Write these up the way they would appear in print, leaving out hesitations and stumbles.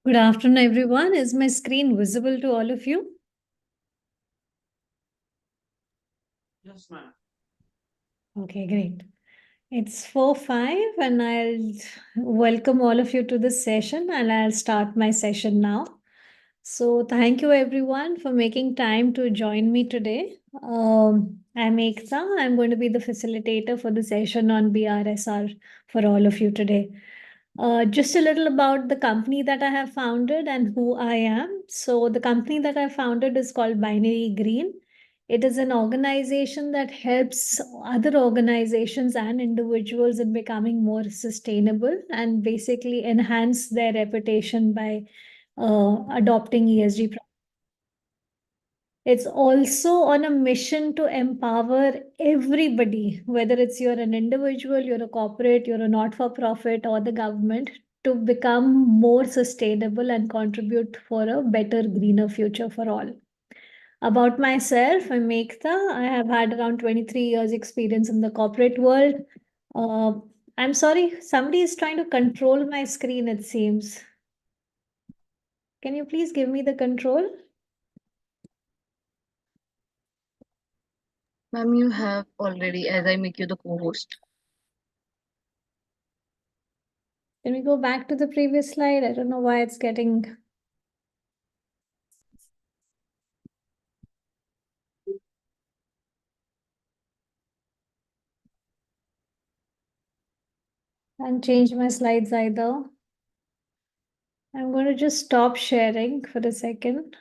Good afternoon, everyone. Is my screen visible to all of you? Yes, ma'am. Okay, great. It's 4:05 and I'll welcome all of you to this session and I'll start my session now. So thank you everyone for making time to join me today. I'm Ekta. I'm going to be the facilitator for the session on BRSR for all of you today. Just a little about the company that I have founded and who I am. So the company that I founded is called Binary Green. It is an organization that helps other organizations and individuals in becoming more sustainable and basically enhance their reputation by adopting ESG. It's also on a mission to empower everybody, whether it's you're an individual, you're a corporate, you're a not-for-profit, or the government, to become more sustainable and contribute for a better, greener future for all. About myself, I'm Ekta. I have had around 23 years experience in the corporate world. Uh, I'm sorry, somebody is trying to control my screen, it seems. Can you please give me the control? Ma'am, you have already, as I make you the co-host. Can we go back to the previous slide? I don't know why it's getting... And change my slides either. I'm going to just stop sharing for a second.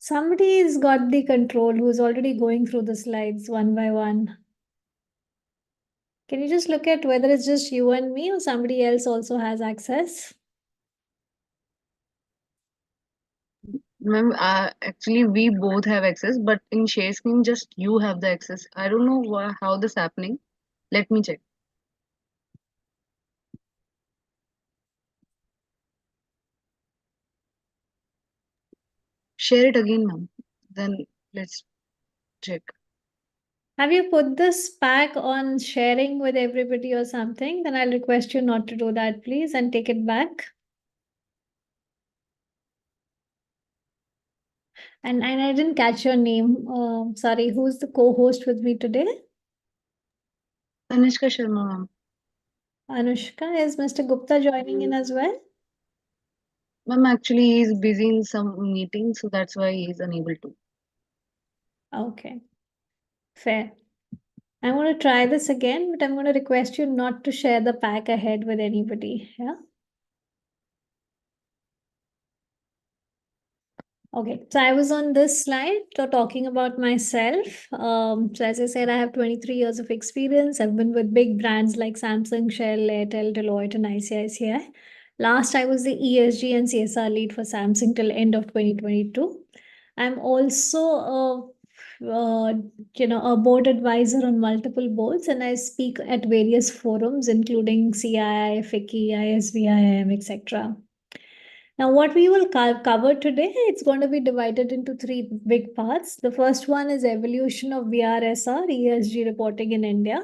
Somebody's got the control who's already going through the slides one by one. Can you just look at whether it's just you and me or somebody else also has access? Ma'am, actually, we both have access, but in share screen, just you have the access. I don't know how this happening. Let me check. Share it again, ma'am. Then let's check. Have you put this pack on sharing with everybody or something? Then I'll request you not to do that, please, and take it back. And I didn't catch your name. Sorry, who's the co-host with me today? Tanishka Sharma, ma'am. Anushka. Is Mr. Gupta joining in as well? Ma'am, actually, he is busy in some meeting, so that's why he is unable to. Okay, fair. I'm going to try this again, but I'm going to request you not to share the pack ahead with anybody. Yeah. Okay, so I was on this slide talking about myself. So as I said, I have 23 years of experience. I've been with big brands like Samsung, Shell, Airtel, Deloitte, and ICICI. Last, I was the ESG and CSR lead for Samsung till end of 2022. I'm also a board advisor on multiple boards, and I speak at various forums, including CII, FICCI, ISBIM, etc. Now, what we will cover today, it's going to be divided into three big parts. The first one is evolution of BRSR, ESG reporting in India.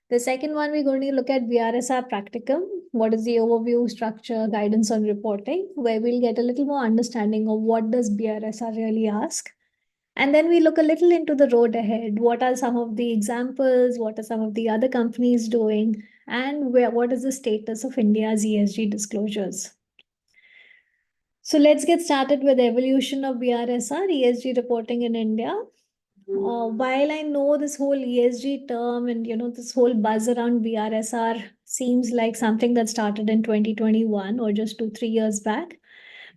The second one, we're going to look at BRSR practicum. What is the overview, structure, guidance on reporting, where we'll get a little more understanding of what does BRSR really ask. And then we look a little into the road ahead. What are some of the examples? What are some of the other companies doing? And what is the status of India's ESG disclosures? So let's get started with evolution of BRSR, ESG reporting in India. While I know this whole ESG term and this whole buzz around BRSR seems like something that started in 2021 or just 2-3 years back,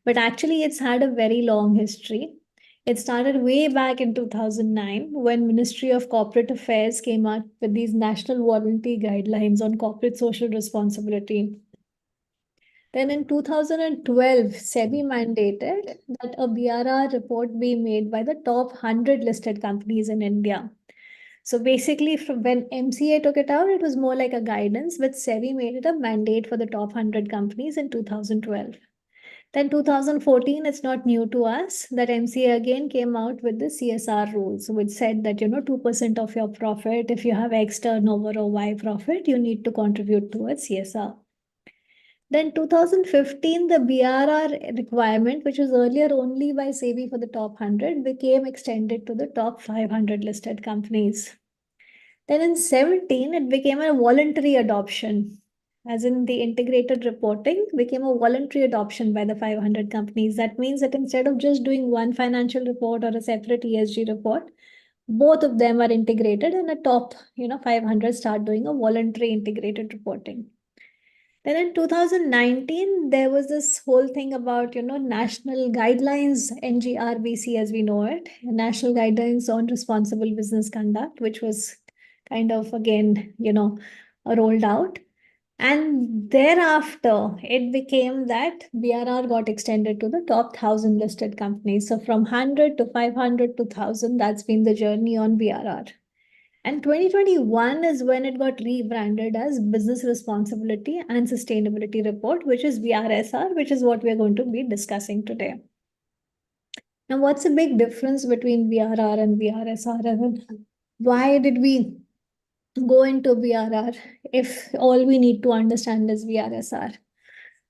but actually it's had a very long history. It started way back in 2009 when Ministry of Corporate Affairs came up with these national voluntary guidelines on corporate social responsibility. Then in 2012, SEBI mandated that a BRR report be made by the top 100 listed companies in India. So basically, from when MCA took it out, it was more like a guidance, but SEBI made it a mandate for the top 100 companies in 2012. Then 2014, it's not new to us that MCA again came out with the CSR rules, which said that, 2% of your profit, if you have X turnover or Y profit, you need to contribute towards CSR. Then 2015, the BRR requirement, which was earlier only by SEBI for the top 100, became extended to the top 500 listed companies. Then in 17, it became a voluntary adoption, as in the integrated reporting became a voluntary adoption by the 500 companies. That means that instead of just doing one financial report or a separate ESG report, both of them are integrated and a top 500 start doing a voluntary integrated reporting. Then in 2019, there was this whole thing about, national guidelines, NGRBC as we know it, National Guidelines on Responsible Business Conduct, which was kind of again, rolled out. And thereafter, it became that BRR got extended to the top 1,000 listed companies. So from 100 to 500 to 1,000, that's been the journey on BRR. And 2021 is when it got rebranded as Business Responsibility and Sustainability Report, which is BRSR, which is what we're going to be discussing today. Now, what's the big difference between BRR and BRSR? Why did we go into BRR if all we need to understand is BRSR?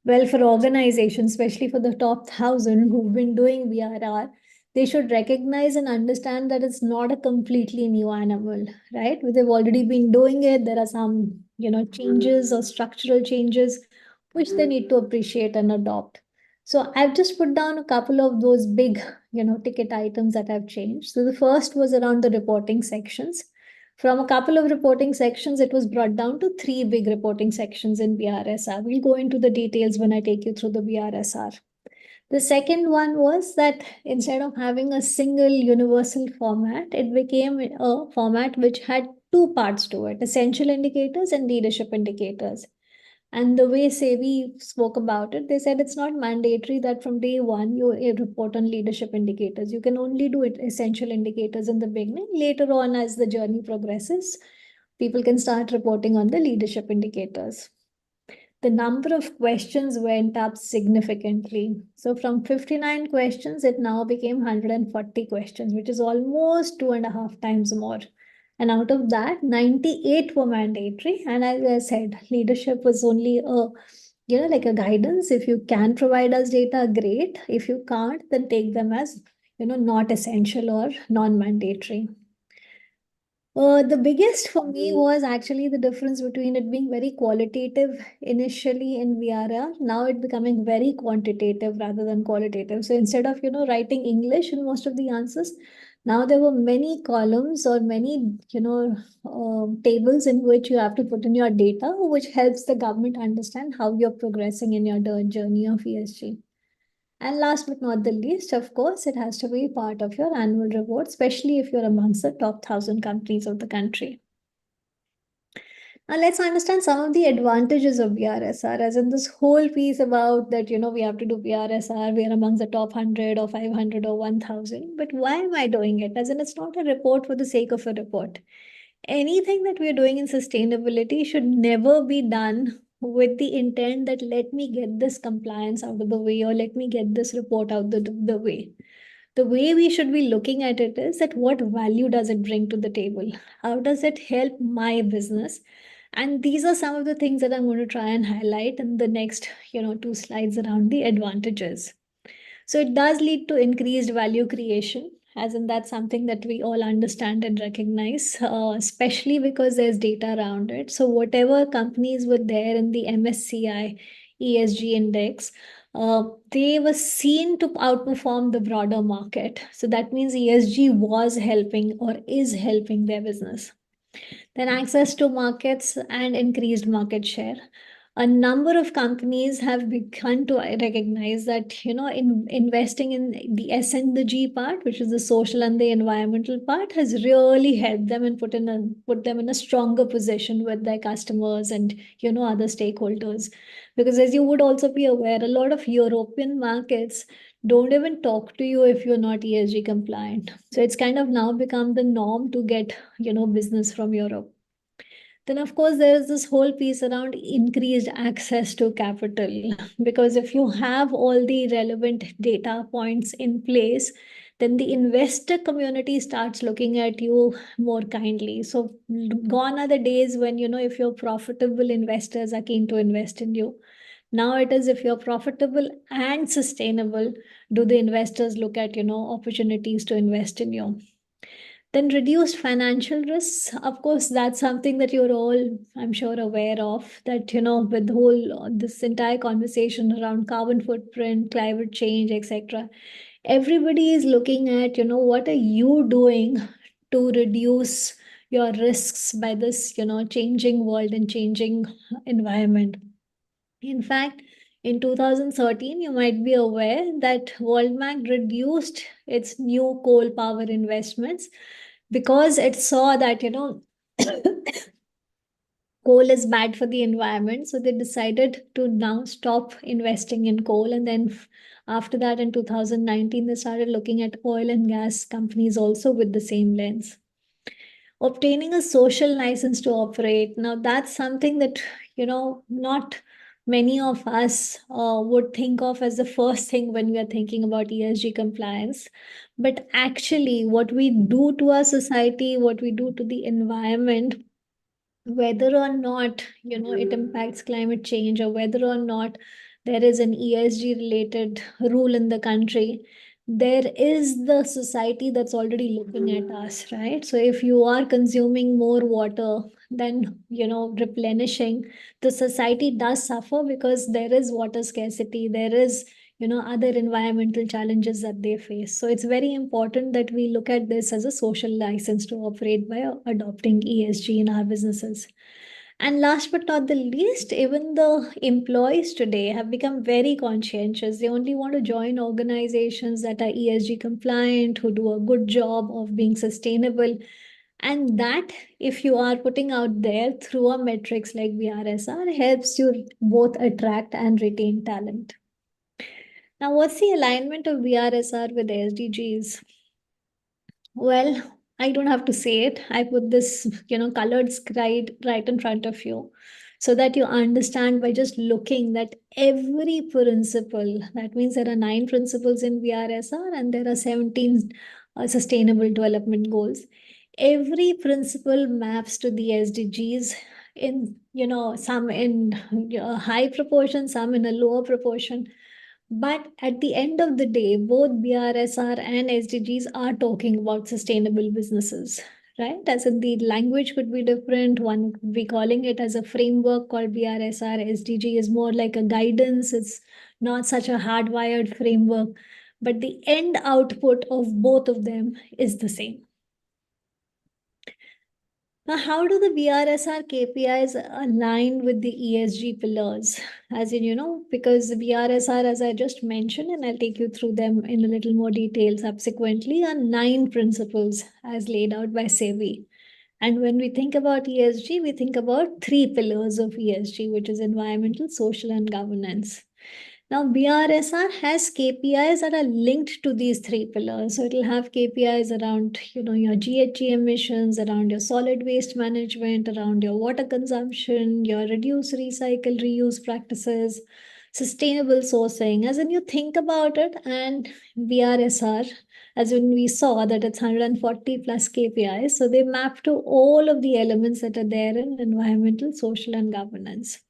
Well, for organizations, especially for the top 1,000 who've been doing BRR, they should recognize and understand that it's not a completely new animal, right? They've already been doing it. There are some, changes or structural changes which they need to appreciate and adopt. So I've just put down a couple of those big, ticket items that have changed. So the first was around the reporting sections. From a couple of reporting sections, it was brought down to 3 big reporting sections in BRSR. We'll go into the details when I take you through the BRSR. The second one was that instead of having a single universal format, it became a format which had 2 parts to it, essential indicators and leadership indicators. And the way SEBI spoke about it, they said it's not mandatory that from day one you report on leadership indicators. You can only do it essential indicators in the beginning. Later on, as the journey progresses, people can start reporting on the leadership indicators. The number of questions went up significantly. So from 59 questions, it now became 140 questions, which is almost 2.5 times more. And out of that, 98 were mandatory. And as I said, leadership was only like a guidance. If you can provide us data, great. If you can't, then take them as, not essential or non-mandatory. The biggest for me was actually the difference between it being very qualitative initially in VRR, now it becoming very quantitative rather than qualitative. So instead of, writing English in most of the answers, now there were many columns or many, tables in which you have to put in your data, which helps the government understand how you're progressing in your journey of ESG. And last but not the least, of course, it has to be part of your annual report, especially if you're amongst the top 1,000 companies of the country. Now let's understand some of the advantages of BRSR, as in this whole piece about that, we have to do BRSR, we are amongst the top 100 or 500 or 1,000. But why am I doing it? As in, it's not a report for the sake of a report. Anything that we're doing in sustainability should never be done with the intent that let me get this compliance out of the way or let me get this report out the way. The way we should be looking at it is that what value does it bring to the table? How does it help my business? And these are some of the things that I'm going to try and highlight in the next, 2 slides around the advantages. So it does lead to increased value creation, as in that's something that we all understand and recognize, especially because there's data around it. So whatever companies were there in the MSCI ESG index, they were seen to outperform the broader market. So that means ESG was helping or is helping their business. Then access to markets and increased market share. A number of companies have begun to recognize that, investing in the S and the G part, which is the social and the environmental part, has really helped them and put them in a stronger position with their customers and, other stakeholders. Because as you would also be aware, a lot of European markets don't even talk to you if you're not ESG compliant. So it's kind of now become the norm to get, business from Europe. Then, of course, there is this whole piece around increased access to capital. Because if you have all the relevant data points in place, then the investor community starts looking at you more kindly. So gone are the days when, if you're profitable, investors are keen to invest in you. Now it is, if you're profitable and sustainable, do the investors look at, opportunities to invest in you? Then reduced financial risks. Of course, that's something that you're all, I'm sure, aware of. That, with this entire conversation around carbon footprint, climate change, etc., everybody is looking at, what are you doing to reduce your risks by this, changing world and changing environment. In fact, in 2013, you might be aware that WorldMag reduced its new coal power investments because it saw that, coal is bad for the environment. So they decided to now stop investing in coal. And then after that, in 2019, they started looking at oil and gas companies also with the same lens. Obtaining a social license to operate. Now, that's something that, not many of us would think of as the first thing when we are thinking about ESG compliance. But actually, what we do to our society, what we do to the environment, whether or not, it impacts climate change, or whether or not there is an ESG related rule in the country, there is the society that's already looking at us, right? So if you are consuming more water than, replenishing, the society does suffer because there is water scarcity, there is, other environmental challenges that they face. So it's very important that we look at this as a social license to operate by adopting ESG in our businesses. And last but not the least, even the employees today have become very conscientious. They only want to join organizations that are ESG compliant, who do a good job of being sustainable. And that, if you are putting out there through a metrics like BRSR, helps you both attract and retain talent. Now, what's the alignment of BRSR with SDGs? Well, I don't have to say it. I put this, colored scribe right in front of you so that you understand by just looking that every principle, that means there are 9 principles in BRSR and there are 17 sustainable development goals. Every principle maps to the SDGs in, some in a high proportion, some in a lower proportion. But at the end of the day, both BRSR and SDGs are talking about sustainable businesses, right? As in, the language could be different. One could be calling it as a framework called BRSR. SDG is more like a guidance. It's not such a hardwired framework. But the end output of both of them is the same. Now, how do the BRSR KPIs align with the ESG pillars? As in, because the BRSR, as I just mentioned, and I'll take you through them in a little more detail subsequently, are 9 principles as laid out by SEBI. And when we think about ESG, we think about 3 pillars of ESG, which is environmental, social, and governance. Now, BRSR has KPIs that are linked to these 3 pillars. So it'll have KPIs around, your GHG emissions, around your solid waste management, around your water consumption, your reduce, recycle, reuse practices, sustainable sourcing. As in, you think about it, and BRSR, as when we saw that it's 140 plus KPIs, so they map to all of the elements that are there in environmental, social, and governance.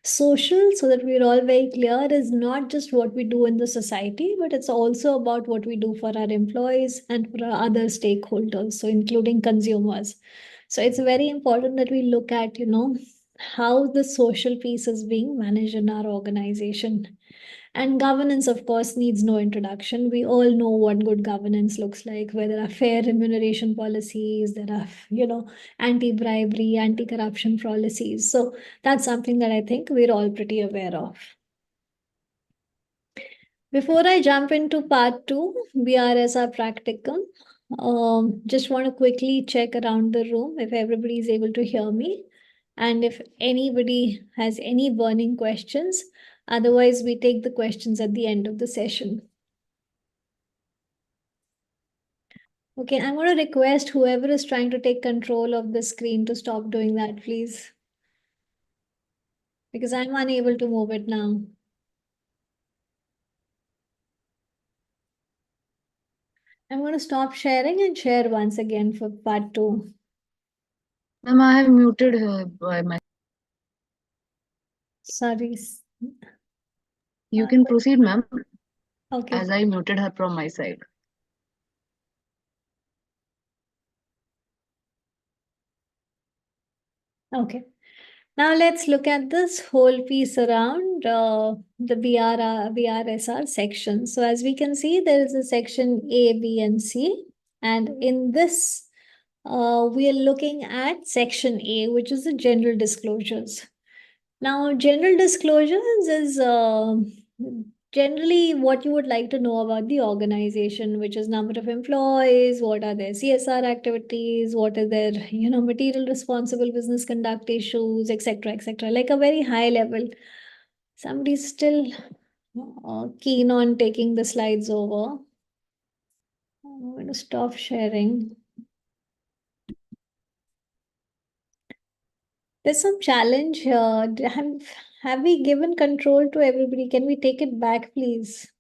Social, so that we're all very clear, is not just what we do in the society, but it's also about what we do for our employees and for our other stakeholders, so including consumers. So it's very important that we look at, how the social piece is being managed in our organization. And governance, of course, needs no introduction. We all know what good governance looks like, where there are fair remuneration policies, there are, anti-bribery, anti-corruption policies. So that's something that I think we're all pretty aware of. Before I jump into part 2, BRSR practicum, just want to quickly check around the room if everybody is able to hear me. And if anybody has any burning questions, otherwise we take the questions at the end of the session. Okay, I'm going to request whoever is trying to take control of the screen to stop doing that, please. Because I'm unable to move it now. I'm going to stop sharing and share once again for part 2. Ma'am, I have muted her by my. Sorry. You can proceed, ma'am, Okay. as I muted her from my side. Okay. Now let's look at this whole piece around the BRSR section. So as we can see, there is a section A, B, and C. And in this, we are looking at section A, which is the general disclosures. Now, general disclosures is generally what you would like to know about the organization, which is number of employees, what are their CSR activities, what are their material responsible business conduct issues, etc., etc. Like a very high level. Somebody's still keen on taking the slides over. I'm going to stop sharing. There's some challenge here. Have we given control to everybody? Can we take it back, please?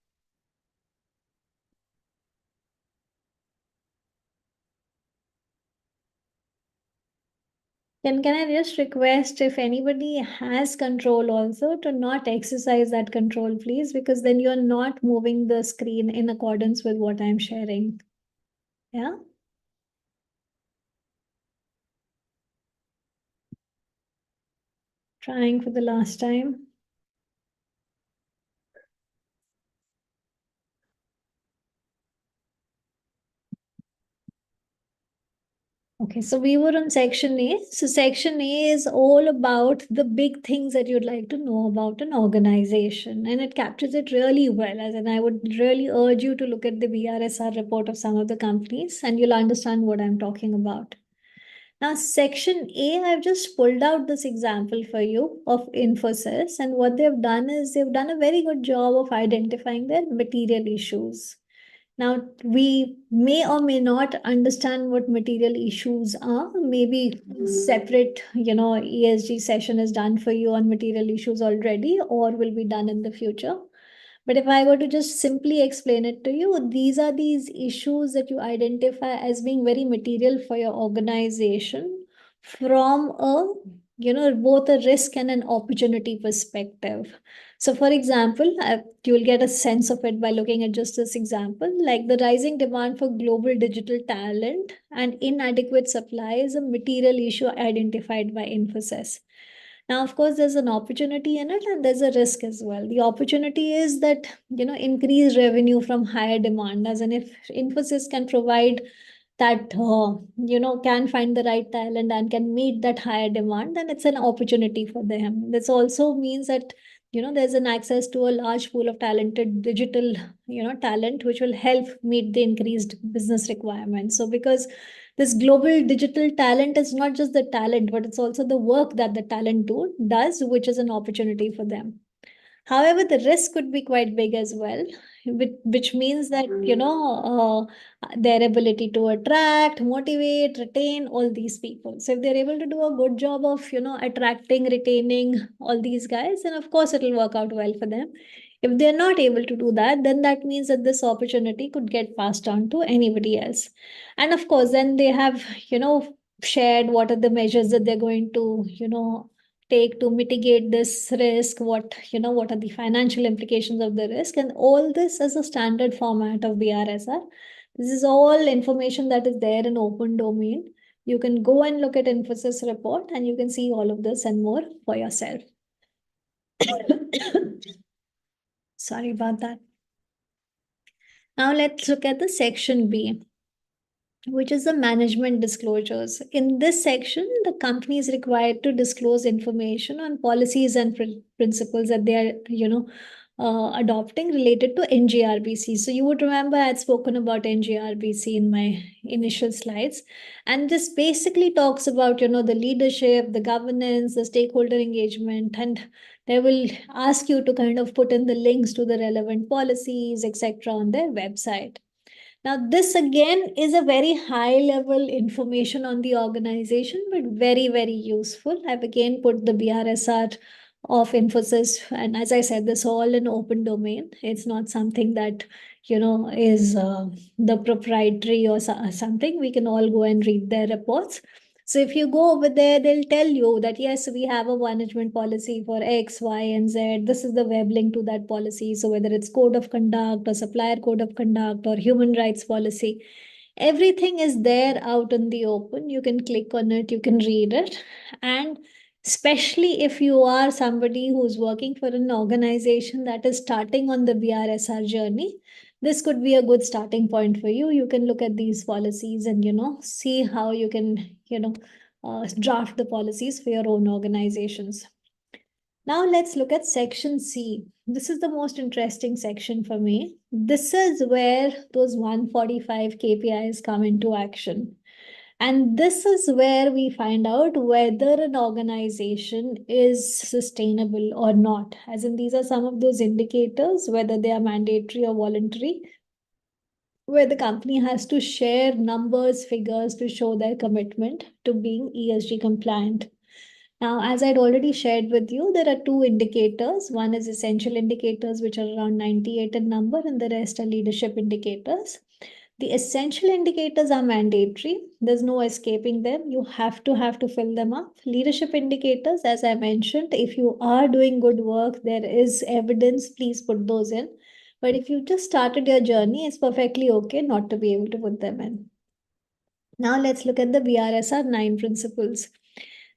Can I just request if anybody has control also to not exercise that control, please? Because then you're not moving the screen in accordance with what I'm sharing. Yeah? Trying for the last time. Okay, so we were on section A. So section A is all about the big things that you'd like to know about an organization, and it captures it really well. As in, I would really urge you to look at the BRSR report of some of the companies, and you'll understand what I'm talking about. Now, section A, I've just pulled out this example for you of Infosys, and what they've done is they've done a very good job of identifying their material issues. Now, we may or may not understand what material issues are. Maybe separate, ESG session is done for you on material issues already or will be done in the future. But if I were to just simply explain it to you, these are these issues that you identify as being very material for your organization from a, both a risk and an opportunity perspective. So, for example, you'll get a sense of it by looking at just this example, like the rising demand for global digital talent and inadequate supply is a material issue identified by Infosys. Now, of course, there's an opportunity in it and there's a risk as well. The opportunity is that, increased revenue from higher demand, as in if Infosys can provide that, can find the right talent and can meet that higher demand, then it's an opportunity for them. This also means that, there's an access to a large pool of talented digital, talent, which will help meet the increased business requirements. So because this global digital talent is not just the talent, but it's also the work that the talent does, which is an opportunity for them. However, the risk could be quite big as well, which means that, their ability to attract, motivate, retain all these people. So if they're able to do a good job of, attracting, retaining all these guys, then of course it'll work out well for them. If they're not able to do that, then that means that this opportunity could get passed on to anybody else. And of course, then they have, shared what are the measures that they're going to, take to mitigate this risk, what are the financial implications of the risk, and all this as a standard format of BRSR. This is all information that is there in open domain. You can go and look at Infosys report and you can see all of this and more for yourself. Sorry about that. Now let's look at the section B, which is the management disclosures. In this section, the company is required to disclose information on policies and principles that they are, adopting related to NGRBC. So you would remember I had spoken about NGRBC in my initial slides. And this basically talks about, the leadership, the governance, the stakeholder engagement, and they will ask you to kind of put in the links to the relevant policies, etc. on their website. Now, this again is a very high level information on the organization, but very, very useful. I've again put the BRSR of Infosys, and as I said, this all in open domain. It's not something that is the proprietary or something. We can all go and read their reports. So if you go over there, they'll tell you that yes, we have a management policy for X, Y, and Z. This is the web link to that policy. So whether it's code of conduct or supplier code of conduct or human rights policy, everything is there out in the open. You can click on it, you can read it. And especially if you are somebody who's working for an organization that is starting on the BRSR journey, this could be a good starting point for you. You can look at these policies and see how you can draft the policies for your own organizations. Now let's look at section C. This is the most interesting section for me. This is where those 145 KPIs come into action. And this is where we find out whether an organization is sustainable or not. As in, these are some of those indicators, whether they are mandatory or voluntary, where the company has to share numbers, figures to show their commitment to being ESG compliant. Now, as I'd already shared with you, there are two indicators. One is essential indicators, which are around 98 in number, and the rest are leadership indicators. The essential indicators are mandatory. There's no escaping them. You have to fill them up. Leadership indicators, as I mentioned, if you are doing good work, there is evidence, please put those in. But if you just started your journey, it's perfectly okay not to be able to put them in. Now let's look at the BRSR 9 principles.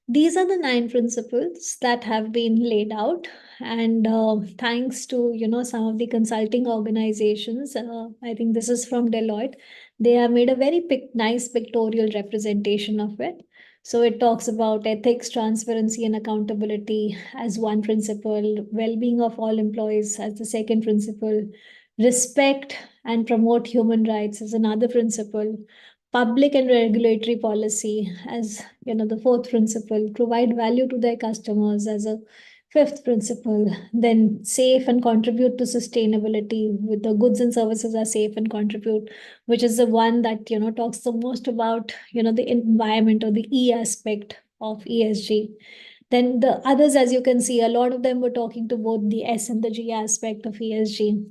These are the 9 principles that have been laid out, and thanks to some of the consulting organizations, I think this is from Deloitte, they have made a very nice pictorial representation of it. So it talks about ethics, transparency, and accountability as one principle, well-being of all employees as the second principle, respect and promote human rights as another principle, public and regulatory policy as the fourth principle, provide value to their customers as a fifth principle, then safe and contribute to sustainability with the goods and services are safe and contribute, which is the one that talks the most about the environment or the E aspect of ESG. Then the others, as you can see, a lot of them were talking to both the S and the G aspect of ESG.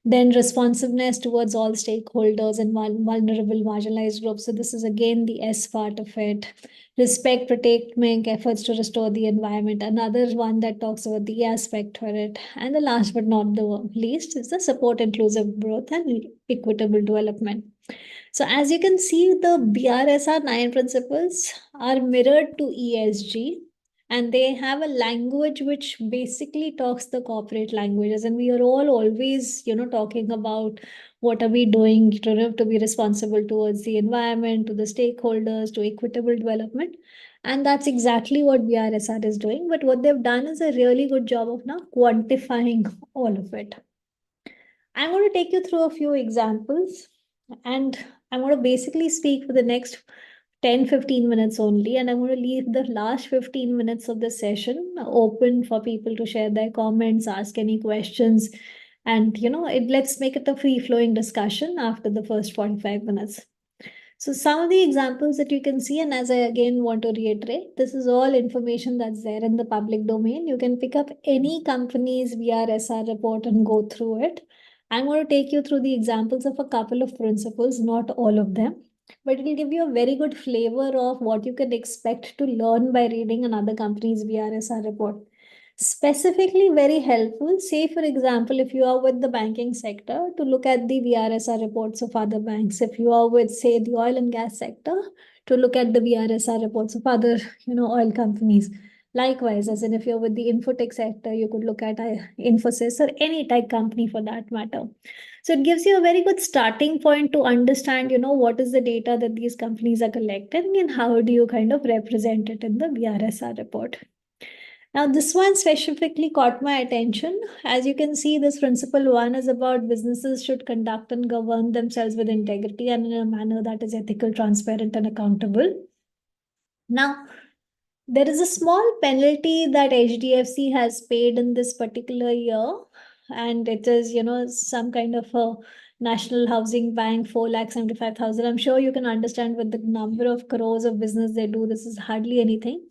Then responsiveness towards all stakeholders and vulnerable marginalized groups. So this is again the S part of it. Respect, protect, make efforts to restore the environment. Another one that talks about the aspect for it. And the last but not the least is the support inclusive growth and equitable development. So as you can see, the BRSR 9 principles are mirrored to ESG. And they have a language which basically talks the corporate languages, and we are all always talking about what are we doing to be responsible towards the environment, to the stakeholders, to equitable development. And that's exactly what BRSR is doing. But what they've done is a really good job of now quantifying all of it. I'm going to take you through a few examples, and I'm going to basically speak for the next 10-15 minutes only, and I'm going to leave the last 15 minutes of the session open for people to share their comments, ask any questions, and let's make it a free-flowing discussion after the first 45 minutes. So some of the examples that you can see, and as I again want to reiterate, this is all information that's there in the public domain. You can pick up any company's BRSR report and go through it. I'm going to take you through the examples of a couple of principles, not all of them, but it will give you a very good flavor of what you can expect to learn by reading another company's BRSR report. Specifically very helpful, say for example, if you are with the banking sector, to look at the BRSR reports of other banks. If you are with, say, the oil and gas sector, to look at the BRSR reports of other oil companies. Likewise, as in if you're with the infotech sector, you could look at Infosys or any tech company for that matter. So it gives you a very good starting point to understand, what is the data that these companies are collecting and how do you kind of represent it in the BRSR report. Now, this one specifically caught my attention. As you can see, this principle 1 is about businesses should conduct and govern themselves with integrity and in a manner that is ethical, transparent, and accountable. Now, there is a small penalty that HDFC has paid in this particular year, and it is, some kind of a National Housing Bank, 4,75,000. I'm sure you can understand with the number of crores of business they do, this is hardly anything.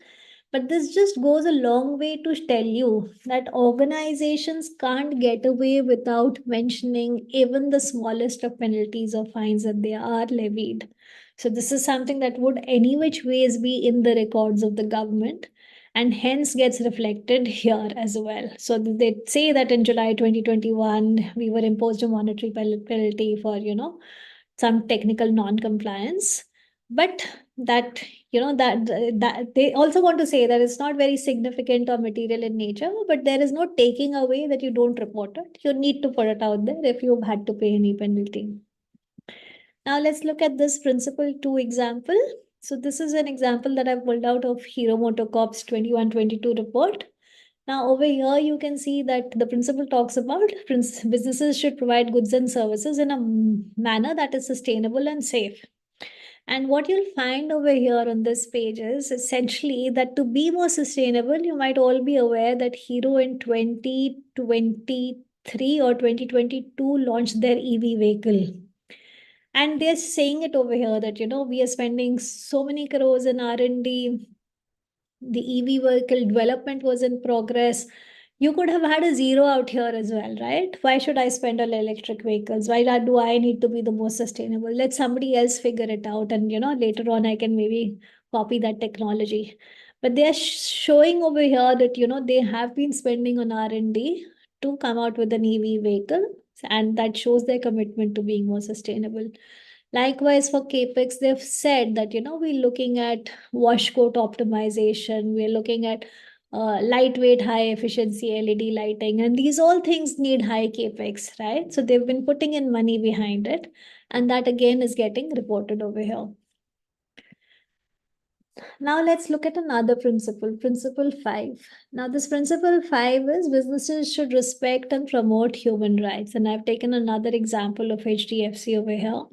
But this just goes a long way to tell you that organizations can't get away without mentioning even the smallest of penalties or fines that they are levied. So this is something that would any which ways be in the records of the government and hence gets reflected here as well. So they say that in July 2021, we were imposed a monetary penalty for, some technical non-compliance. But that, that they also want to say that it's not very significant or material in nature, but there is no taking away that you don't report it. You need to put it out there if you've had to pay any penalty. Now let's look at this principle 2 example. So this is an example that I've pulled out of Hero MotoCorp's 21-22 report. Now over here, you can see that the principle talks about businesses should provide goods and services in a manner that is sustainable and safe. And what you'll find over here on this page is essentially that to be more sustainable, you might all be aware that Hero in 2023 or 2022 launched their EV vehicle. And they're saying it over here that, we are spending so many crores in R&D. The EV vehicle development was in progress. You could have had a zero out here as well, right? Why should I spend on electric vehicles? Why do I need to be the most sustainable? Let somebody else figure it out. And, later on, I can maybe copy that technology. But they are showing over here that, they have been spending on R&D to come out with an EV vehicle. And that shows their commitment to being more sustainable. Likewise, for CAPEX, they've said that, we're looking at wash coat optimization, we're looking at lightweight, high efficiency LED lighting, and these all things need high CAPEX, right? So they've been putting in money behind it, and that again is getting reported over here. Now let's look at another principle, principle 5. Now this principle 5 is businesses should respect and promote human rights. And I've taken another example of HDFC over here.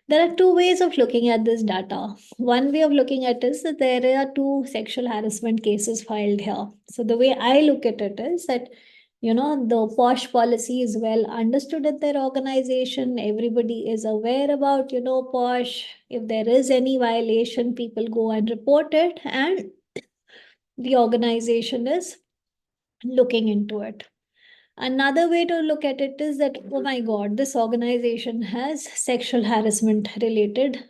There are two ways of looking at this data. One way of looking at it is that there are 2 sexual harassment cases filed here. So the way I look at it is that, the POSH policy is well understood at their organization. Everybody is aware about, POSH. If there is any violation, people go and report it, and the organization is looking into it. Another way to look at it is that, oh my God, this organization has sexual harassment related,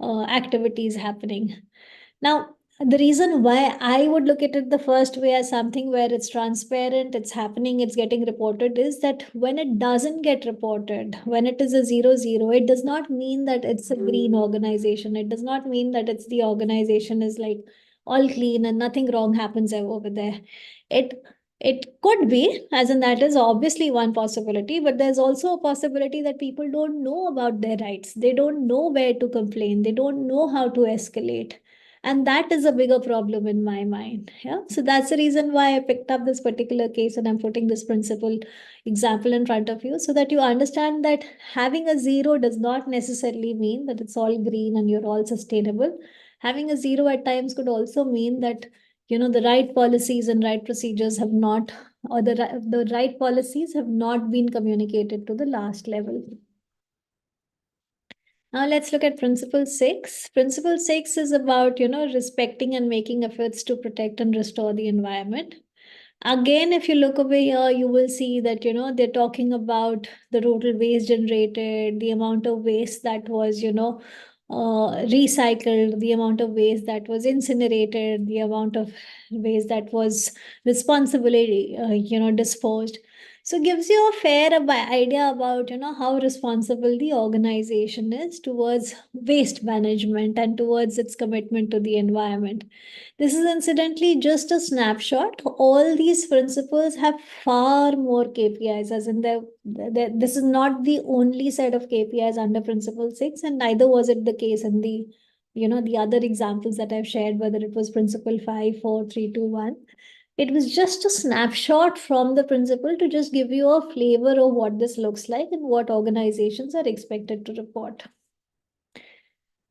activities happening. Now, the reason why I would look at it the first way as something where it's transparent, it's happening, it's getting reported, is that when it doesn't get reported, when it is a 0-0, it does not mean that it's a green organization. It does not mean that it's the organization is like all clean and nothing wrong happens over there. It could be, as in that is obviously one possibility, but there's also a possibility that people don't know about their rights. They don't know where to complain. They don't know how to escalate. And that is a bigger problem in my mind. Yeah. So that's the reason why I picked up this particular case and I'm putting this principle example in front of you so that you understand that having a 0 does not necessarily mean that it's all green and you're all sustainable. Having a 0 at times could also mean that the right policies and right procedures have not, or the right policies have not been communicated to the last level. Now let's look at principle 6. Principle 6 is about, respecting and making efforts to protect and restore the environment. Again, if you look over here, you will see that, they're talking about the total waste generated, the amount of waste that was, recycled, the amount of waste that was incinerated, the amount of waste that was responsibly, disposed. So it gives you a fair idea about, how responsible the organization is towards waste management and towards its commitment to the environment. This is incidentally just a snapshot. All these principles have far more KPIs, as in this is not the only set of KPIs under Principle 6, and neither was it the case in the, the other examples that I've shared, whether it was Principle 5, 4, 3, 2, 1. It was just a snapshot from the principle to just give you a flavor of what this looks like and what organizations are expected to report.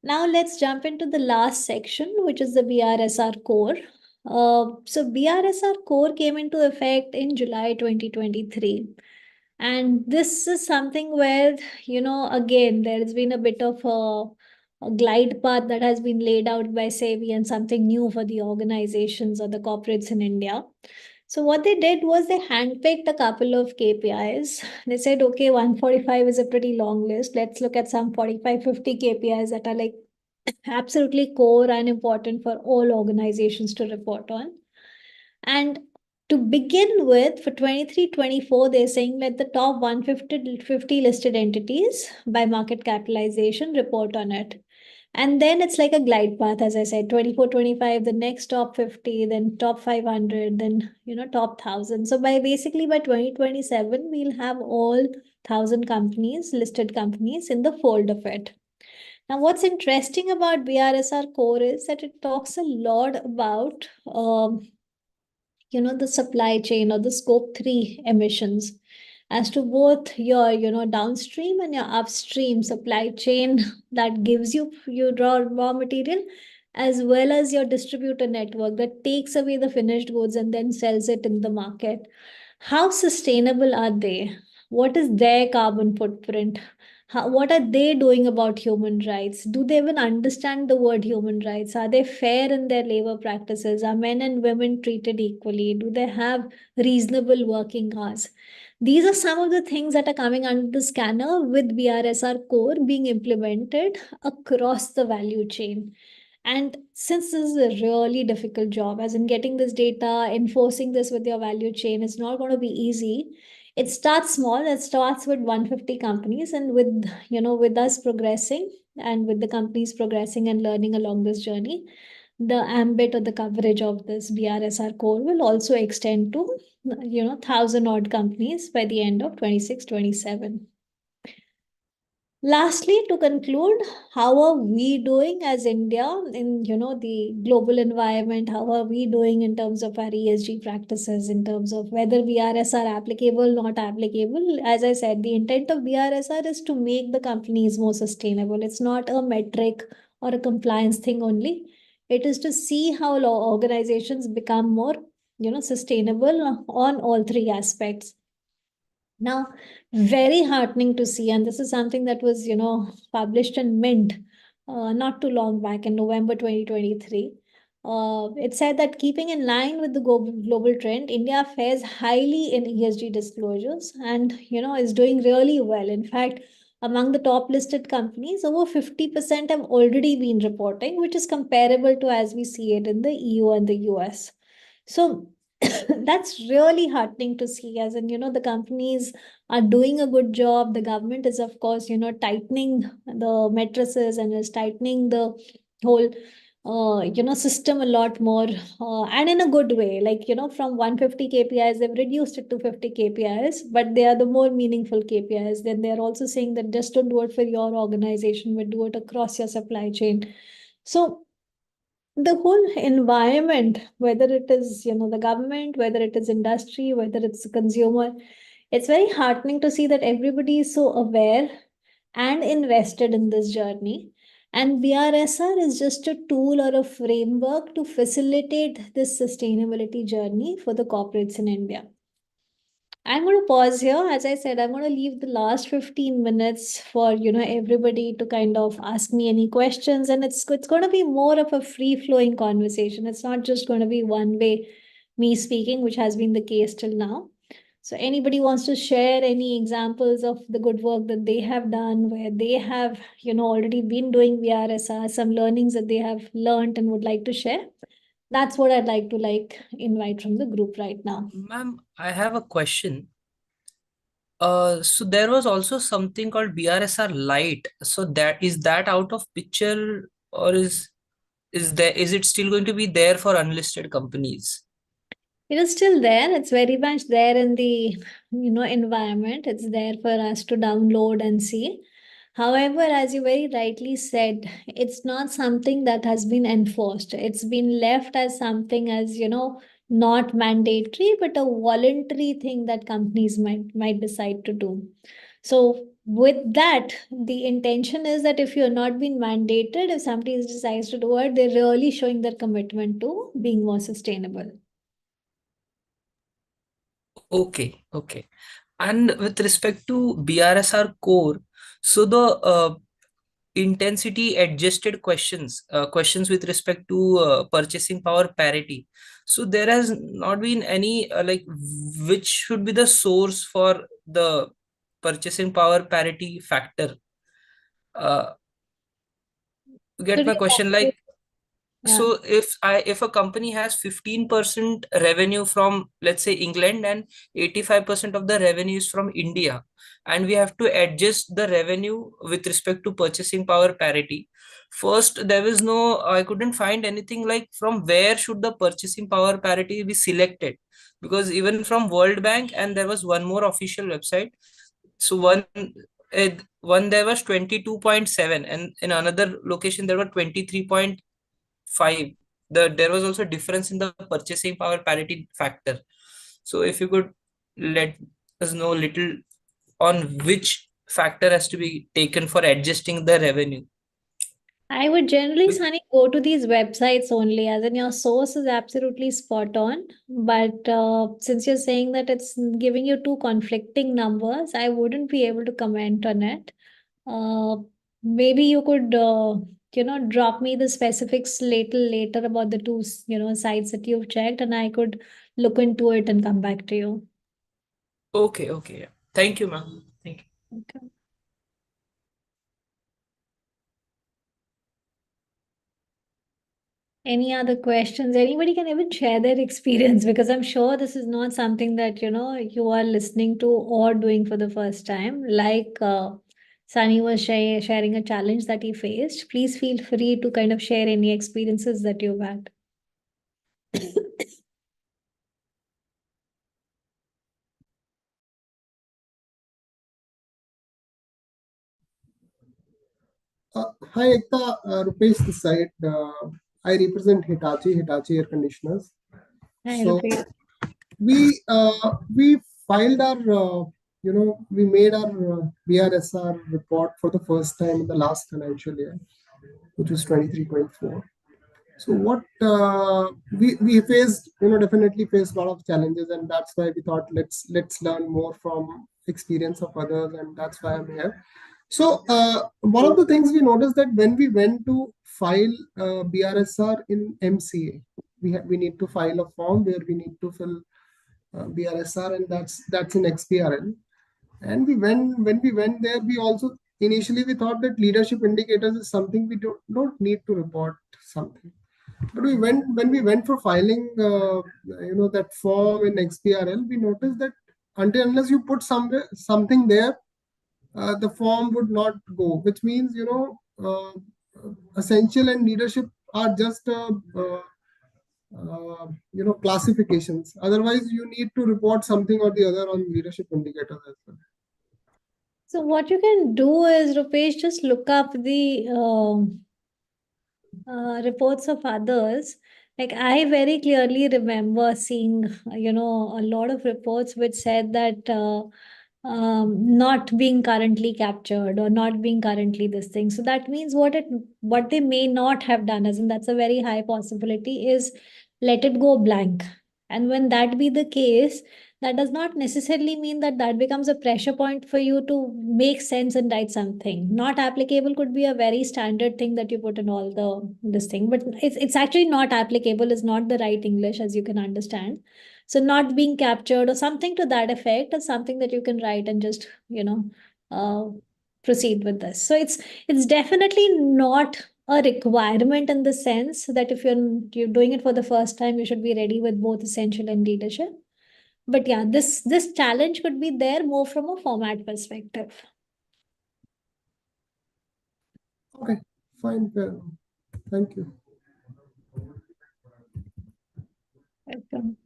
Now let's jump into the last section, which is the BRSR core. So BRSR core came into effect in July 2023. And this is something where, again, there has been a bit of a glide path that has been laid out by SEBI and something new for the organizations or the corporates in India. So what they did was they handpicked a couple of KPIs. They said, okay, 145 is a pretty long list. Let's look at some 45, 50 KPIs that are like absolutely core and important for all organizations to report on. And to begin with, for 23-24, they're saying let the top 150 listed entities by market capitalization report on it. And then it's like a glide path, as I said, 24-25, the next top 50, then top 500, then, top 1,000. So basically by 2027, we'll have all 1,000 companies, listed companies in the fold of it. Now, what's interesting about BRSR core is that it talks a lot about the supply chain or the scope 3 emissions as to both your downstream and your upstream supply chain that gives you your raw material, as well as your distributor network that takes away the finished goods and then sells it in the market. How sustainable are they? What is their carbon footprint? What are they doing about human rights? Do they even understand the word human rights? Are they fair in their labor practices? Are men and women treated equally? Do they have reasonable working hours? These are some of the things that are coming under the scanner with BRSR core being implemented across the value chain. And since this is a really difficult job, as in getting this data, enforcing this with your value chain, it's not going to be easy. It starts small. It starts with 150 companies, and with us progressing and with the companies progressing and learning along this journey, the ambit or the coverage of this BRSR core will also extend to 1,000 odd companies by the end of 26-27. Lastly, to conclude, how are we doing as India in the global environment? How are we doing in terms of our ESG practices, in terms of whether BRS are applicable, not applicable? As I said, the intent of BRSR is to make the companies more sustainable. It's not a metric or a compliance thing only. It is to see how organizations become more sustainable on all three aspects. Now, very heartening to see, and this is something that was, published in Mint not too long back in November 2023. It said that keeping in line with the global trend, India fares highly in ESG disclosures and, is doing really well. In fact, among the top listed companies, over 50% have already been reporting, which is comparable to as we see it in the EU and the US. So that's really heartening to see, as in, the companies are doing a good job. The government is, of course, tightening the matrices and is tightening the whole system a lot more, and in a good way. Like, from 150 KPIs, they've reduced it to 50 KPIs, but they are the more meaningful KPIs. Then they're also saying that just don't do it for your organization, but do it across your supply chain. So the whole environment, whether it is, the government, whether it is industry, whether it's the consumer, it's very heartening to see that everybody is so aware and invested in this journey. And BRSR is just a tool or a framework to facilitate this sustainability journey for the corporates in India. I'm going to pause here. As I said, I'm going to leave the last 15 minutes for, everybody to kind of ask me any questions. And it's going to be more of a free-flowing conversation. It's not just going to be one way me speaking, which has been the case till now. So anybody wants to share any examples of the good work that they have done, where they have, already been doing BRSR, some learnings that they have learned and would like to share. That's what I'd like to invite from the group right now. Ma'am, I have a question. So there was also something called BRSR Lite. So that out of picture, or is it still going to be there for unlisted companies? It is still there. It's very much there in the environment. It's there for us to download and see. However, as you very rightly said, it's not something that has been enforced. It's been left as something as, not mandatory, but a voluntary thing that companies might decide to do. So with that, the intention is that if you're not being mandated, if somebody decides to do it, they're really showing their commitment to being more sustainable. Okay. And with respect to BRSR core, so the intensity adjusted questions with respect to purchasing power parity. So there has not been any like which should be the source for the purchasing power parity factor. Uh, you get Could my you question? elaborate? Like, Yeah. so if a company has 15% revenue from, let's say, England, and 85% of the revenue is from India, and we have to adjust the revenue with respect to purchasing power parity. First, there is no, I couldn't find anything like from where should the purchasing power parity be selected, because even from World Bank, and there was one more official website. So one there was 22.7, and in another location there were 23.5. There was also difference in the purchasing power parity factor. So if you could let us know little on which factor has to be taken for adjusting the revenue. I would generally, Sunny, go to these websites only, as in your source is absolutely spot on. But since you're saying that it's giving you two conflicting numbers, I wouldn't be able to comment on it. Uh, Maybe you could, drop me the specifics later about the two, sites that you've checked, and I could look into it and come back to you. Okay, okay, yeah. Thank you, ma'am. Thank you. Okay. Any other questions? Anybody can even share their experience, because I'm sure this is not something that you are listening to or doing for the first time. Like Sunny was sharing a challenge that he faced. Please feel free to kind of share any experiences that you've had. Hi, Ekta. Rupesh this side. I represent Hitachi Air Conditioners. Hi, So Rupesh. we filed our, we made our BRSR report for the first time in the last financial year, which was 23-24. So what we faced, definitely faced a lot of challenges, and that's why we thought let's learn more from experience of others, and that's why I'm here. So one of the things we noticed that when we went to file BRSR in MCA, we need to file a form where we need to fill BRSR, and that's in XBRL. And when we went there, we also initially we thought that leadership indicators is something we don't need to report something. But when we went for filing, that form in XBRL, we noticed that unless you put something there, the form would not go. Which means essential and leadership are just classifications. Otherwise, you need to report something or the other on leadership indicators as well. So what you can do is, Rupesh, just look up the reports of others. Like, I very clearly remember seeing, a lot of reports which said that not being currently captured or not being currently this thing. So that means what they may not have done, as in that's a very high possibility, is let it go blank. And when that be the case, that does not necessarily mean that that becomes a pressure point for you to make sense and write something. Not applicable could be a very standard thing that you put in all this thing, but it's actually not applicable is not the right English, as you can understand. So not being captured or something to that effect is something that you can write and just uh, proceed with this. So it's definitely not a requirement in the sense that if you're doing it for the first time, you should be ready with both essential and leadership. But yeah, this challenge could be there more from a format perspective. Okay, fine. Thank you. Welcome.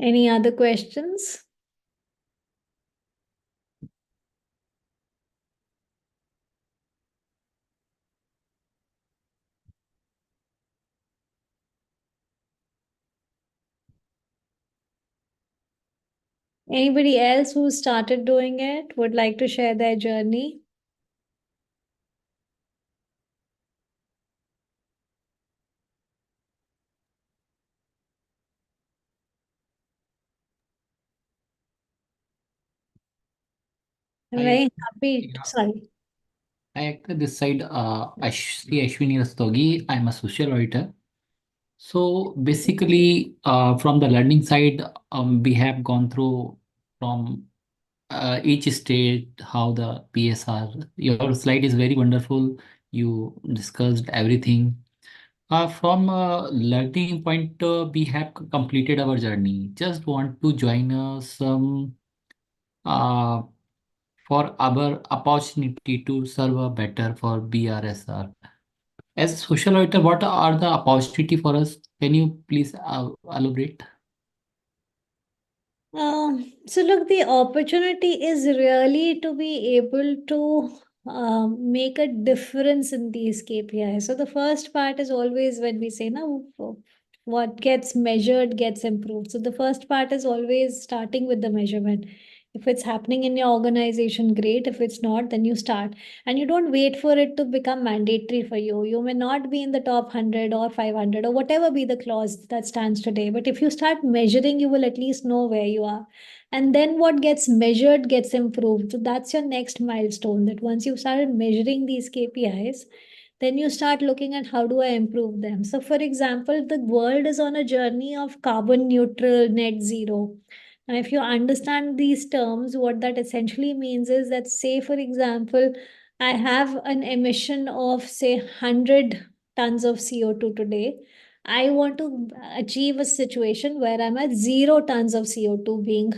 Any other questions? Anybody else who started doing it would like to share their journey? I'm I very happy. yeah, Sorry. I acted this side. Ashwini Rastogi. I'm a social writer. So basically, from the learning side, we have gone through from each state how the PSR. Your slide is very wonderful. You discussed everything. From a learning point, we have completed our journey. Just want to join some uh, for our opportunity to serve a better for BRSR. As a social worker, what are the opportunity for us? Can you please elaborate? So look, the opportunity is really to be able to make a difference in these KPIs. So the first part is always when we say now what gets measured gets improved. So the first part is always starting with the measurement. If it's happening in your organization, great. If it's not, then you start. And you don't wait for it to become mandatory for you. You may not be in the top 100 or 500 or whatever be the clause that stands today. But if you start measuring, you will at least know where you are. And then what gets measured gets improved. So that's your next milestone. That once you've started measuring these KPIs, then you start looking at how do I improve them. So, for example, the world is on a journey of carbon neutral, net zero. Now, if you understand these terms, what that essentially means is that, say, for example, I have an emission of, say, 100 tons of CO2 today. I want to achieve a situation where I'm at 0 tons of CO2 being,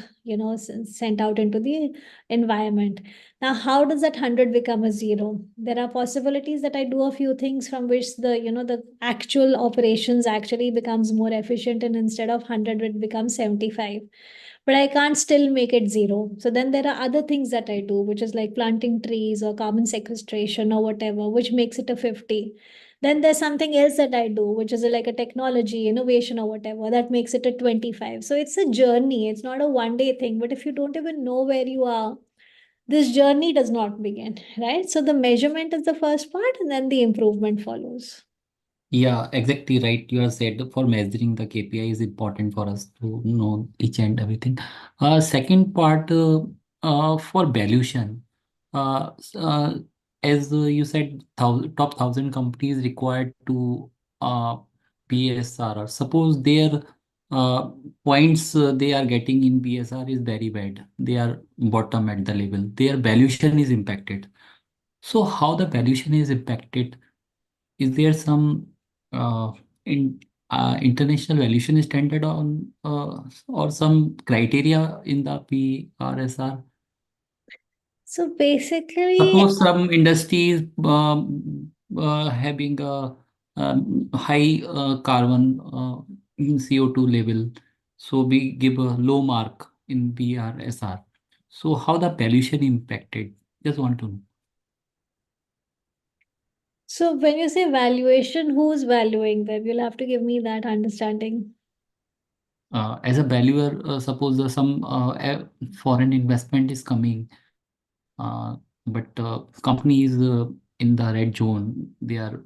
sent out into the environment. Now, how does that 100 become a zero? There are possibilities that I do a few things from which the actual operations actually becomes more efficient, and instead of 100, it becomes 75. But I can't still make it zero. So then there are other things that I do, which is like planting trees or carbon sequestration or whatever, which makes it a 50. Then there's something else that I do, which is like a technology, innovation or whatever, that makes it a 25. So it's a journey. It's not a one day thing. But if you don't even know where you are, this journey does not begin, right? So the measurement is the first part, and then the improvement follows. Yeah, exactly right. You have said for measuring the KPI is important for us to know each and everything. Second part for valuation. As you said, top 1,000 companies required to uh, BSR. Suppose their uh, points they are getting in BSR is very bad. They are bottom at the level. Their valuation is impacted. So how the valuation is impacted? Is there some uh, in international valuation standard on or some criteria in the PRSR? So basically, Suppose some industries having a high carbon in CO2 level, so we give a low mark in BRSR. So how the pollution impacted? Just want to know. so when you say valuation, who's valuing them? You'll have to give me that understanding. As a valuer, suppose some foreign investment is coming, but company is in the red zone. They are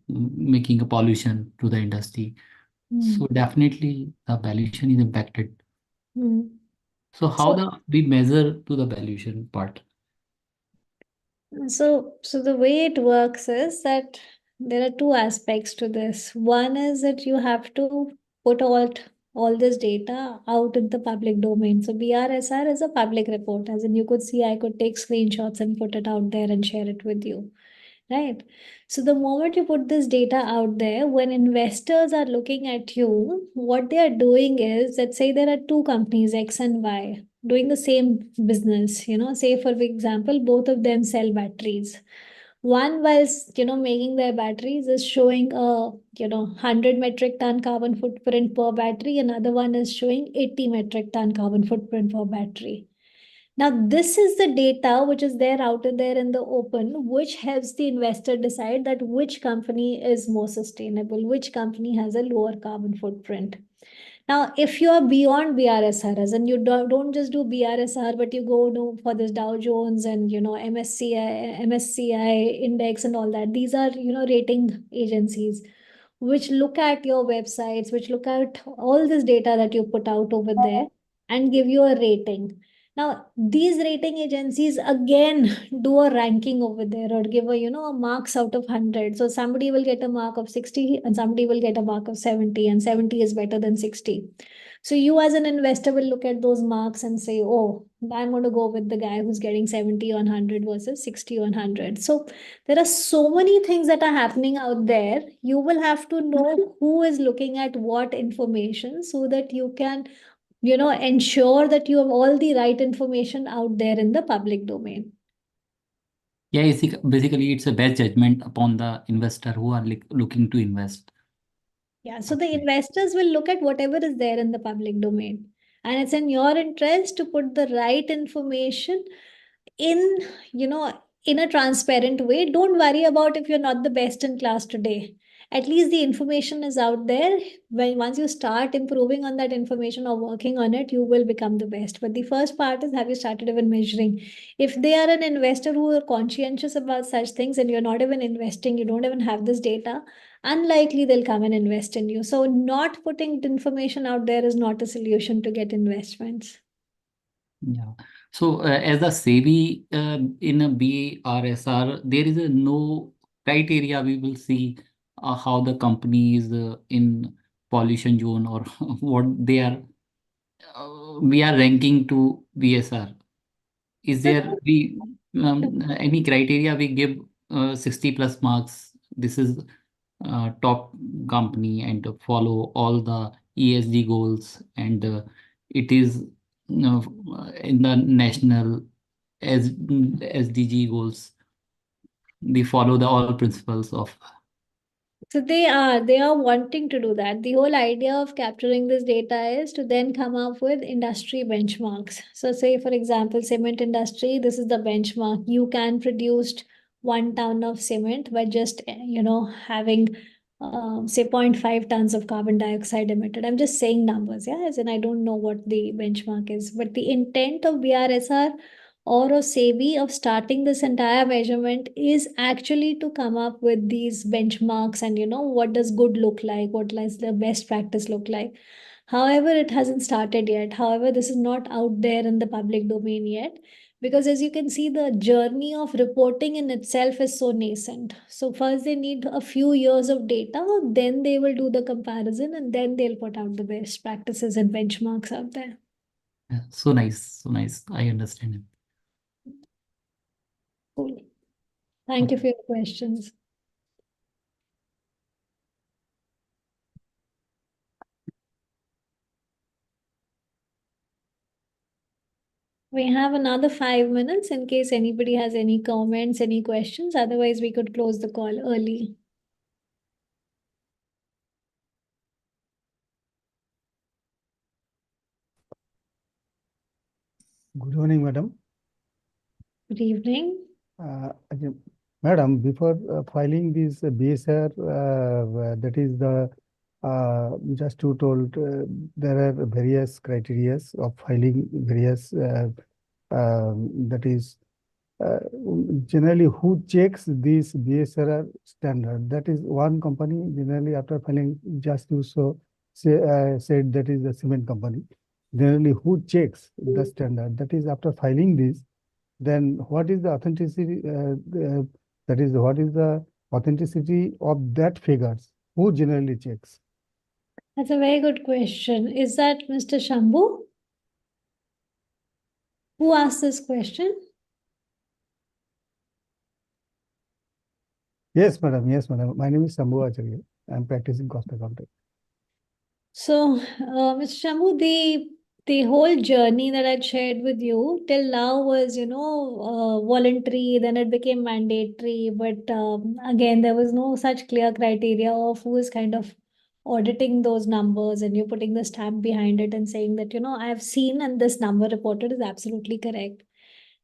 making a pollution to the industry. So definitely the valuation is impacted. Hmm. So how So, we measure to the valuation part? so the way it works is that there are two aspects to this. One is that you have to put all this data out in the public domain. So BRSR is a public report, as in you could see, I could take screenshots and put it out there and share it with you. Right. So the moment you put this data out there, when investors are looking at you, what they are doing is that, say there are two companies, X and Y, doing the same business. Say for example, both of them sell batteries. One, whilst making their batteries, is showing a 100 metric ton carbon footprint per battery. Another one is showing 80 metric ton carbon footprint per battery. Now, this is the data which is there out there in the open, which helps the investor decide that which company is more sustainable, which company has a lower carbon footprint. Now, if you are beyond BRSR, as in you don't just do BRSR, but you go for this Dow Jones and MSCI index and all that. These are rating agencies which look at your websites, which look at all this data that you put out over there and give you a rating. Now, these rating agencies again do a ranking over there or give a marks out of 100. So somebody will get a mark of 60 and somebody will get a mark of 70, and 70 is better than 60. So you as an investor will look at those marks and say, oh, I'm going to go with the guy who's getting 70 on 100 versus 60 on 100. So there are so many things that are happening out there. You will have to know who is looking at what information so that you can ensure that you have all the right information out there in the public domain. Yeah, basically it's a best judgment upon the investor who are looking to invest. Yeah, so the Okay. investors will look at whatever is there in the public domain. And it's in your interest to put the right information in, in a transparent way. Don't worry about if you're not the best in class today. At least the information is out there. Once you start improving on that information or working on it, you will become the best. But the first part is, have you started even measuring? If they are an investor who are conscientious about such things and you're not even investing, you don't even have this data, unlikely they'll come and invest in you. So not putting information out there is not a solution to get investments. Yeah. So as a SEBI in a BRSR, there is no criteria we will see how the company is in pollution zone or what they are. We are ranking to BSR. Is there any criteria we give 60 plus marks? This is top company and to follow all the ESG goals, and it is in the national SDG goals. They follow the all principles of. So they are wanting to do that. The whole idea of capturing this data is to then come up with industry benchmarks. So say, for example, cement industry, this is the benchmark. You can produce 1 ton of cement by just, having, say 0.5 tons of carbon dioxide emitted. I'm just saying numbers, yeah, as in I don't know what the benchmark is. But the intent of BRSR or a SEBI of starting this entire measurement is actually to come up with these benchmarks and what does good look like, what does the best practice look like. However, it hasn't started yet. However, this is not out there in the public domain yet, because as you can see, the journey of reporting in itself is so nascent. So first they need a few years of data, then they will do the comparison, and then they'll put out the best practices and benchmarks out there. Yeah, so nice, so nice. I understand it. Cool. Thank you for your questions. We have another 5 minutes in case anybody has any comments, any questions. Otherwise, we could close the call early. Good evening, madam. Good evening. Madam, before filing this BSR, that is the just you told there are various criteria of filing various that is generally who checks this BSR standard. That is one company generally after filing, just you said that is the cement company. Generally who checks the standard, that is after filing this, then what is the authenticity, that is what is the authenticity of that figures, who generally checks? That's a very good question. Is that Mr. Shambhu? Who asked this question? Yes, madam. Yes, madam. My name is Shambhu Acharya. I am practicing cost accounting. So, Mr. Shambhu, the whole journey that I shared with you till now was, voluntary, then it became mandatory. But again, there was no such clear criteria of who is kind of auditing those numbers and you're putting the stamp behind it and saying that, I have seen and this number reported is absolutely correct.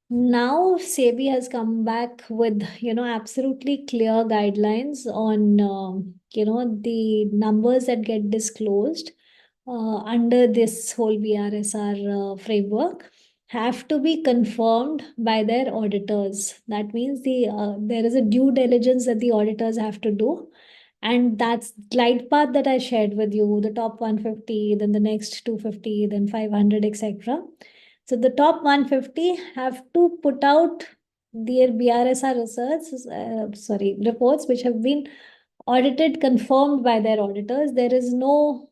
Now, SEBI has come back with, absolutely clear guidelines on, the numbers that get disclosed under this whole BRSR framework have to be confirmed by their auditors. That means there is a due diligence that the auditors have to do. And that's glide path that I shared with you, the top 150, then the next 250, then 500, etc. So the top 150 have to put out their BRSR reports, which have been audited, confirmed by their auditors. There is no,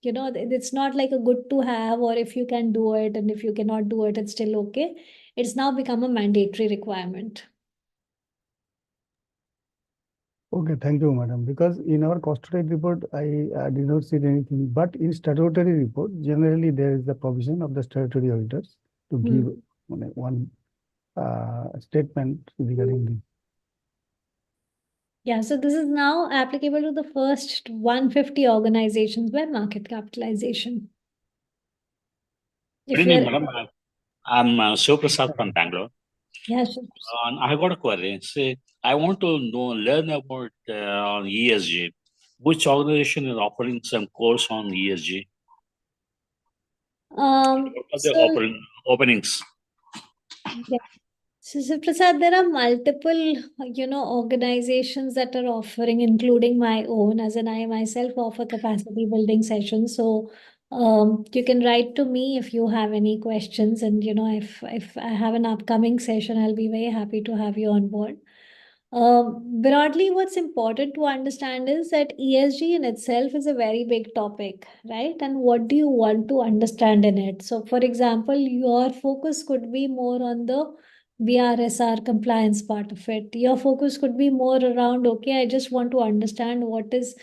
it's not like a good to have, or if you can do it, and if you cannot do it, it's still okay. It's now become a mandatory requirement. Okay, thank you, madam. Because in our cost rate report, I did not see anything, but in statutory report, generally there is the provision of the statutory auditors to give one statement regarding this. Yeah, so this is now applicable to the first 150 organizations by market capitalization. Good evening, madam. I'm Shiv Prasad from Bangalore. Yeah, sure. I got a query. Say, I want to learn about ESG. Which organization is offering some course on ESG? What are the openings? Yeah. So Prasad, there are multiple, organizations that are offering, including my own, as in I myself offer capacity building sessions. So you can write to me if you have any questions, and if I have an upcoming session, I'll be very happy to have you on board. Broadly, what's important to understand is that ESG in itself is a very big topic, right? And what do you want to understand in it? So, for example, your focus could be more on the BRSR compliance part of it. Your focus could be more around, okay, I just want to understand what is,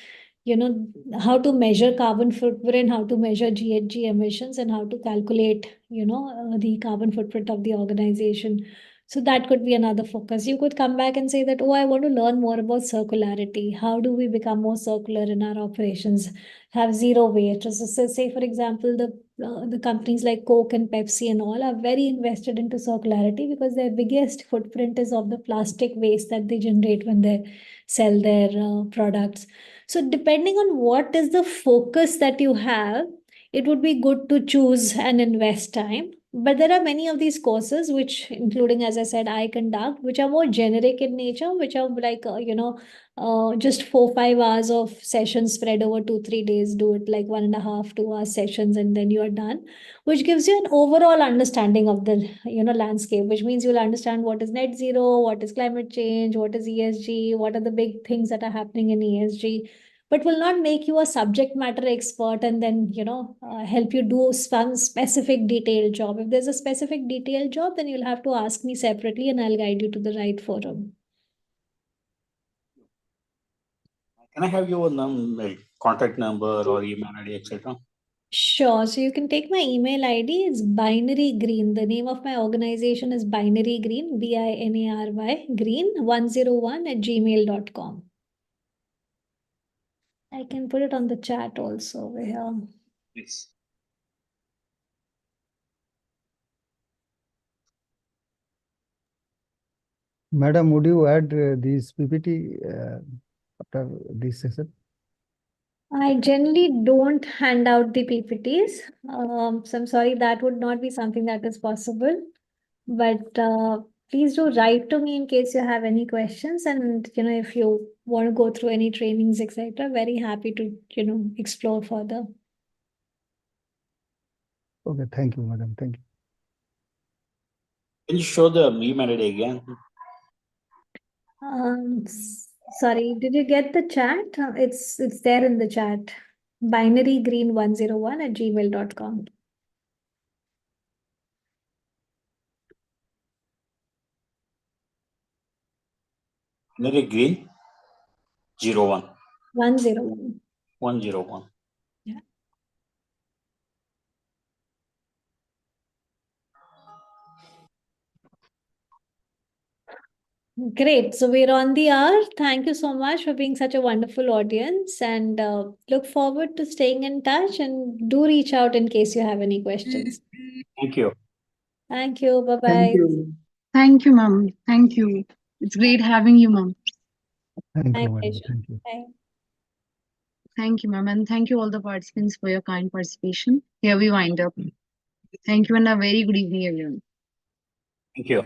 how to measure carbon footprint, how to measure GHG emissions, and how to calculate, the carbon footprint of the organization. So that could be another focus. You could come back and say that, oh, I want to learn more about circularity. How do we become more circular in our operations? Have zero waste. So say, for example, the companies like Coke and Pepsi and all are very invested into circularity because their biggest footprint is of the plastic waste that they generate when they sell their products. So depending on what is the focus that you have, it would be good to choose and invest time. But there are many of these courses, which, including, as I said, I conduct, which are more generic in nature, which are like, just 4-5 hours of sessions spread over 2-3 days. Do it like 1.5 2 hour sessions, and then you are done, which gives you an overall understanding of the, landscape, which means you'll understand what is net zero, what is climate change, what is ESG, what are the big things that are happening in ESG, but will not make you a subject matter expert and then, help you do some specific detailed job. If there's a specific detailed job, then you'll have to ask me separately and I'll guide you to the right forum. Can I have your contact number or email ID, etc.? Sure. So you can take my email ID. It's Binary Green. The name of my organization is Binary Green, BINARY Green 101@gmail.com. I can put it on the chat also over here. Please. Madam, would you add these PPT after this session? I generally don't hand out the PPTs. So I'm sorry, that would not be something that is possible. But please do write to me in case you have any questions. And, if you want to go through any trainings, etc., very happy to, explore further. Okay, thank you, madam. Thank you. Can you show the email ID again? Sorry, did you get the chat? It's there in the chat. binarygreen101@gmail.com. Binary Green 01. 101. 101. Yeah. Great. So we're on the hour. Thank you so much for being such a wonderful audience, and look forward to staying in touch, and do reach out in case you have any questions. Thank you. Thank you. Bye-bye. Thank you. Thank you, ma'am. Thank you. It's great having you, ma'am. Thank My you, madam. pleasure. Thank you. Bye. Thank you, ma'am. And thank you all the participants for your kind participation. Here we wind up. Thank you and a very good evening, everyone. Thank you.